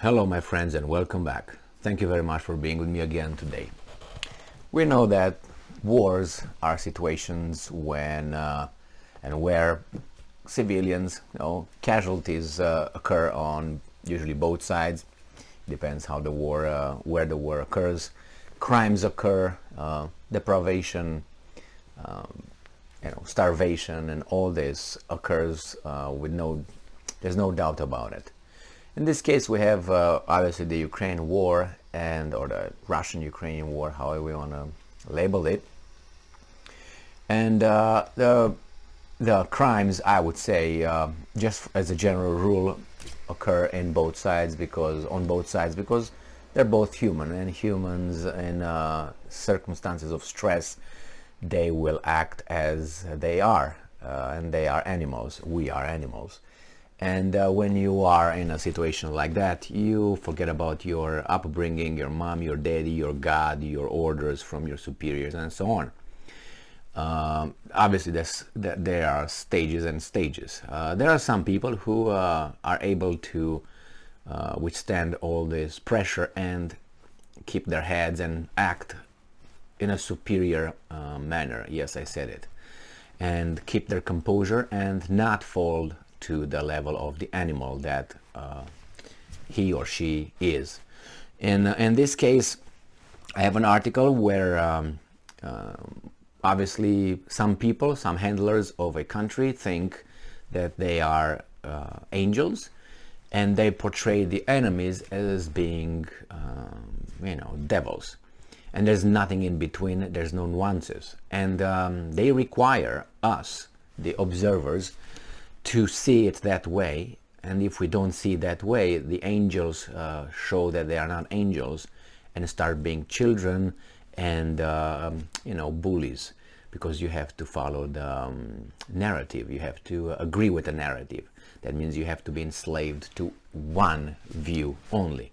Hello my friends and welcome back. Thank you very much for being with me again today. We know that wars are situations when and where civilians, casualties occur on usually both sides. Depends how the war, where the war occurs. Crimes occur, deprivation, starvation, and all this occurs there's no doubt about it. In this case, we have obviously the Ukraine war or the Russian-Ukrainian war, however we want to label it. And the crimes, I would say, just as a general rule, occur on both sides because they're both human, and humans in circumstances of stress, they will act as they are, and they are animals. We are animals. And when you are in a situation like that, you forget about your upbringing, your mom, your daddy, your God, your orders from your superiors, and so on. Obviously, there are stages and stages. There are some people who are able to withstand all this pressure and keep their heads and act in a superior manner. Yes, I said it. And keep their composure and not fall to the level of the animal that he or she is. In this case, I have an article where obviously some people, some handlers of a country think that they are angels, and they portray the enemies as being devils. And there's nothing in between, there's no nuances. And they require us, the observers, to see it that way. And if we don't see it that way, the angels show that they are not angels and start being children and bullies, because you have to follow the narrative. You have to agree with the narrative. That means you have to be enslaved to one view only.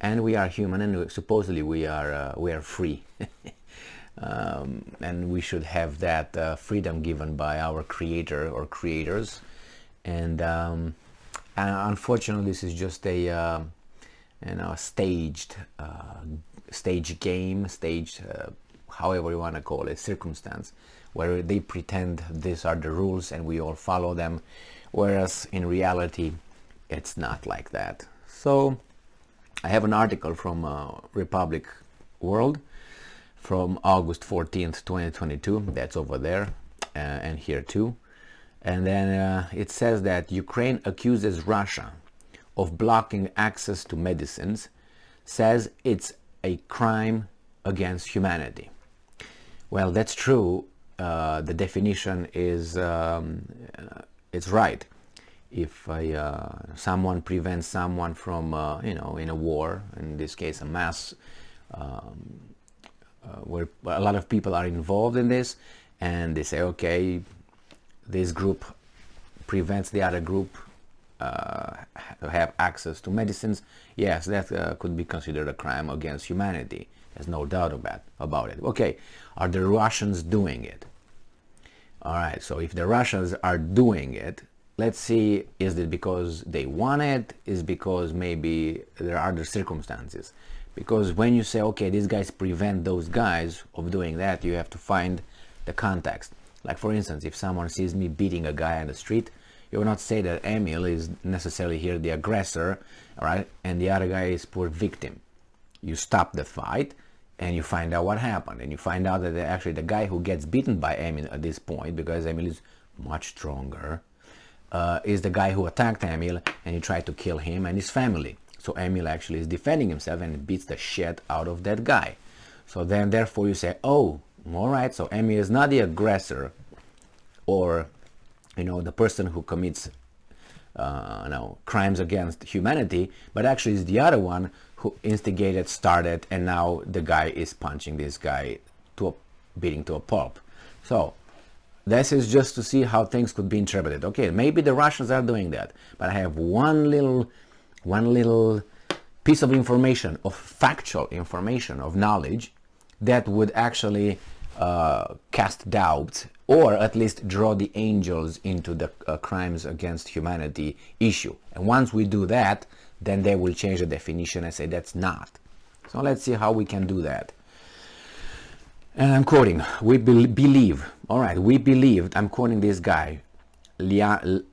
And we are human, and supposedly we are free. And we should have that freedom given by our creator or creators. And unfortunately, this is just a staged game, however you want to call it, circumstance, where they pretend these are the rules and we all follow them, whereas in reality, it's not like that. So I have an article from Republic World from August 14th, 2022. That's over there and here too. And then it says that Ukraine accuses Russia of blocking access to medicines, says it's a crime against humanity. Well, that's true. The definition is it's right. If someone prevents someone from, in a war, in this case a mass, where a lot of people are involved in this, and they say, okay, this group prevents the other group to have access to medicines, yes, that could be considered a crime against humanity. There's no doubt about it. Okay, are the Russians doing it? All right, so if the Russians are doing it, let's see, is it because they want it? Is it because maybe there are other circumstances? Because when you say, okay, these guys prevent those guys of doing that, you have to find the context. Like, for instance, if someone sees me beating a guy on the street, you will not say that Emil is necessarily here the aggressor, all right, and the other guy is poor victim. You stop the fight and you find out what happened, and you find out that actually the guy who gets beaten by Emil at this point, because Emil is much stronger, is the guy who attacked Emil, and he tried to kill him and his family. So Emil actually is defending himself and beats the shit out of that guy. So then therefore you say, oh, all right, so Emil is not the aggressor, or the person who commits crimes against humanity, but actually is the other one who instigated, started, and now the guy is punching this guy beating to a pulp. So this is just to see how things could be interpreted. Okay, maybe the Russians are doing that, but I have one little piece of information, of factual information, of knowledge, that would actually cast doubts or at least draw the angels into the crimes against humanity issue. And once we do that, then they will change the definition and say that's not. So let's see how we can do that. And I'm quoting, we believe, all right, we believed, I'm quoting this guy, Liashko.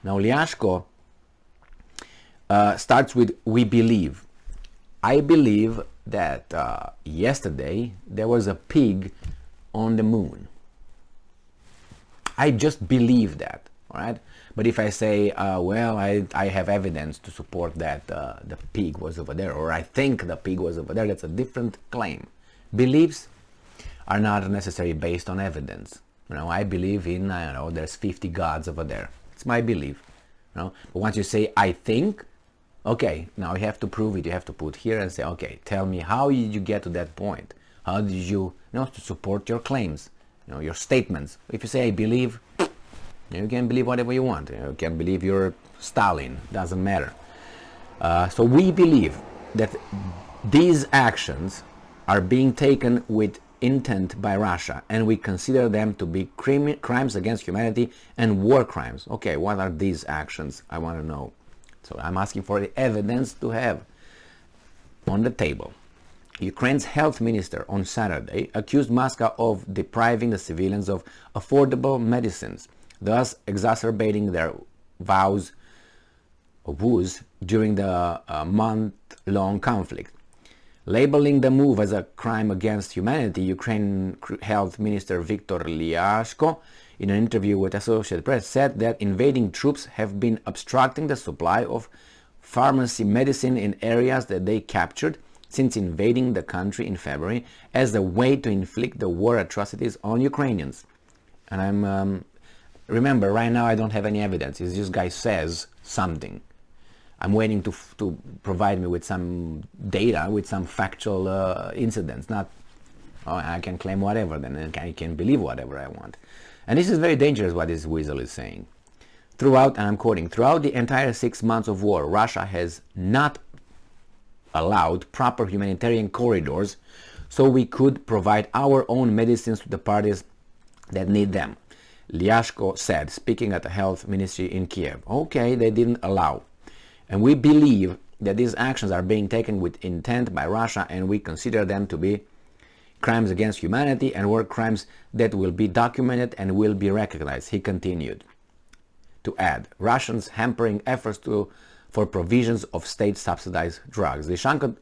Now Liashko starts with we believe. I believe that yesterday there was a pig on the moon. I just believe that, all right? But if I say, well, I have evidence to support that the pig was over there, or I think the pig was over there, that's a different claim. Beliefs are not necessarily based on evidence. You know, I believe in, I don't know, there's 50 gods over there. It's my belief. You know? But once you say, I think, okay, now you have to prove it. You have to put here and say, okay, tell me, how did you get to that point? How did you know, to support your claims, you know, your statements? If you say, I believe, you can believe whatever you want. You can believe you're Stalin, doesn't matter. So we believe that these actions are being taken with intent by Russia, and we consider them to be crimes against humanity and war crimes. Okay, what are these actions? I want to know. So I'm asking for the evidence to have on the table. Ukraine's health minister on Saturday accused Moscow of depriving the civilians of affordable medicines, thus exacerbating their woes during the month-long conflict. Labeling the move as a crime against humanity, Ukraine Health Minister Viktor Liashko, in an interview with Associated Press, said that invading troops have been obstructing the supply of pharmacy medicine in areas that they captured since invading the country in February as a way to inflict the war atrocities on Ukrainians. And I'm remember, right now I don't have any evidence. It's just guy says something. I'm waiting to provide me with some data, with some factual incidents. Not, oh, I can claim whatever, then I can believe whatever I want. And this is very dangerous what this weasel is saying. Throughout, and I'm quoting, throughout the entire 6 months of war, Russia has not allowed proper humanitarian corridors so we could provide our own medicines to the parties that need them, Liashko said, speaking at the health ministry in Kiev. Okay, they didn't allow. And we believe that these actions are being taken with intent by Russia, and we consider them to be crimes against humanity and war crimes that will be documented and will be recognized, he continued. To add, Russians hampering efforts for provisions of state-subsidized drugs. Lishanko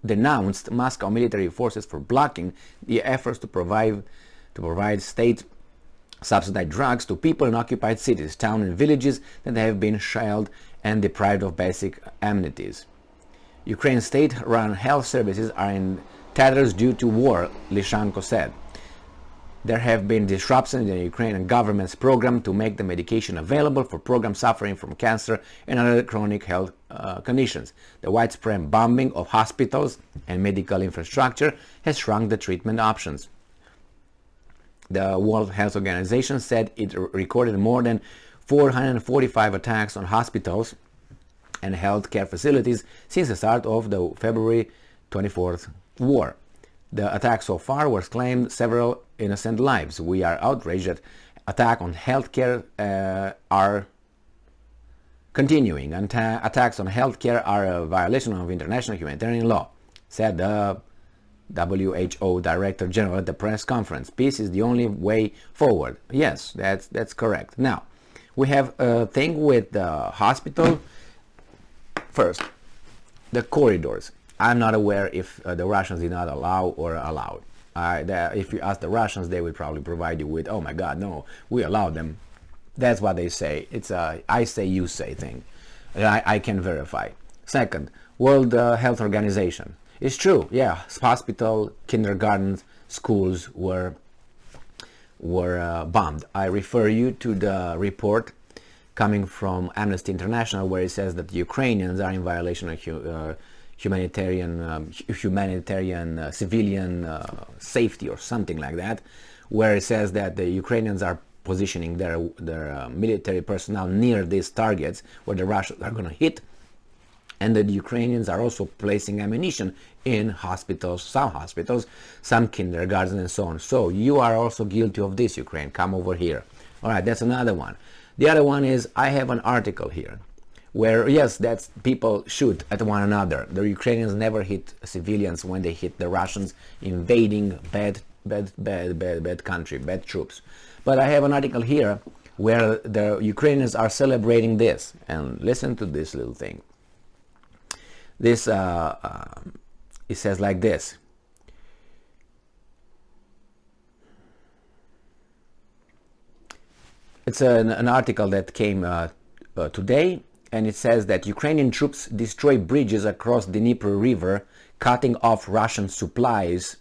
denounced Moscow military forces for blocking the efforts to provide state-subsidized drugs to people in occupied cities, towns and villages that have been shelled and deprived of basic amenities. Ukraine's state-run health services are in tatters due to war, Lishanko said. There have been disruptions in the Ukrainian government's program to make the medication available for programs suffering from cancer and other chronic health conditions. The widespread bombing of hospitals and medical infrastructure has shrunk the treatment options. The World Health Organization said it recorded more than 445 attacks on hospitals and healthcare facilities since the start of the February 24th war. The attack so far was claimed several innocent lives. We are outraged that attacks on healthcare are continuing. Attacks on healthcare are a violation of international humanitarian law, said the WHO Director General at the press conference. Peace is the only way forward. Yes, that's correct. Now, we have a thing with the hospital. First, the corridors. I'm not aware if the Russians did not allow or allowed. If you ask the Russians, they will probably provide you with, oh my God, no, we allowed them. That's what they say. It's a I say, you say thing. I can verify. Second, World Health Organization. It's true, yeah, hospital, kindergartens, schools were bombed. I refer you to the report coming from Amnesty International where it says that the Ukrainians are in violation of humanitarian civilian safety or something like that, where it says that the Ukrainians are positioning their military personnel near these targets where the Russians are going to hit, And the Ukrainians are also placing ammunition in hospitals, some kindergartens, and so on. So you are also guilty of this, Ukraine. Come over here. All right, that's another one. The other one is, I have an article here where, yes, that's people shoot at one another. The Ukrainians never hit civilians when they hit the Russians invading bad country, bad troops. But I have an article here where the Ukrainians are celebrating this. And listen to this little thing. This, it says like this. It's an article that came today, and it says that Ukrainian troops destroy bridges across the Dnieper River, cutting off Russian supplies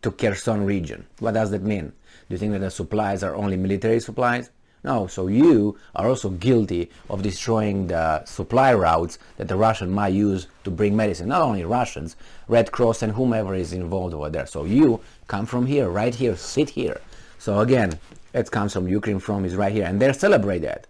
to Kherson region. What does that mean? Do you think that the supplies are only military supplies? No, so you are also guilty of destroying the supply routes that the Russian might use to bring medicine. Not only Russians, Red Cross and whomever is involved over there. So you come from here, right here, sit here. So again, it comes from Ukraine, from is right here, and they celebrate that.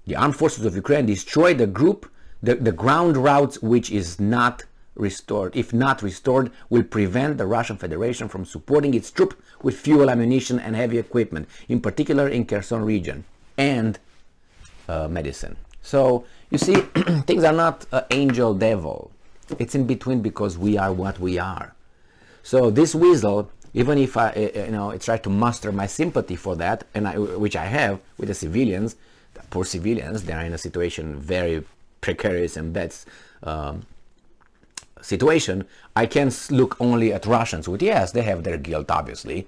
The armed forces of Ukraine destroyed the ground routes which is not restored. If not restored, will prevent the Russian Federation from supporting its troops with fuel, ammunition, and heavy equipment, in particular in Kherson region, and medicine. So you see, things are not angel devil. It's in between, because we are what we are. So this weasel, even if I try to muster my sympathy for that, which I have with the civilians, the poor civilians, they are in a situation very precarious and bad situation. I can't look only at Russians with, yes, they have their guilt, obviously,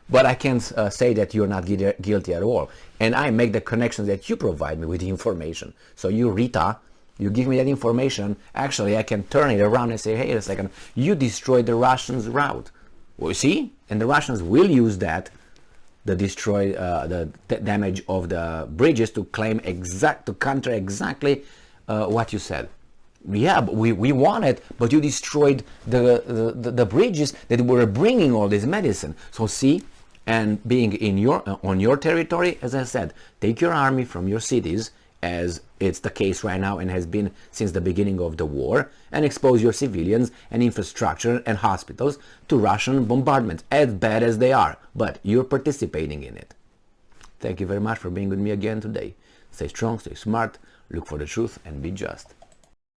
but I can't say that you're not guilty at all. And I make the connections that you provide me with the information. So you, Rita, you give me that information. Actually, I can turn it around and say, hey, a second, you destroyed the Russians' route. Well, see, and the Russians will use that, the damage of the bridges, to counter exactly what you said. Yeah, but we won it, but you destroyed the bridges that were bringing all this medicine. So see, and being on your territory, as I said, take your army from your cities, as it's the case right now and has been since the beginning of the war, and expose your civilians and infrastructure and hospitals to Russian bombardments, as bad as they are, but you're participating in it. Thank you very much for being with me again today. Stay strong, stay smart, look for the truth, and be just.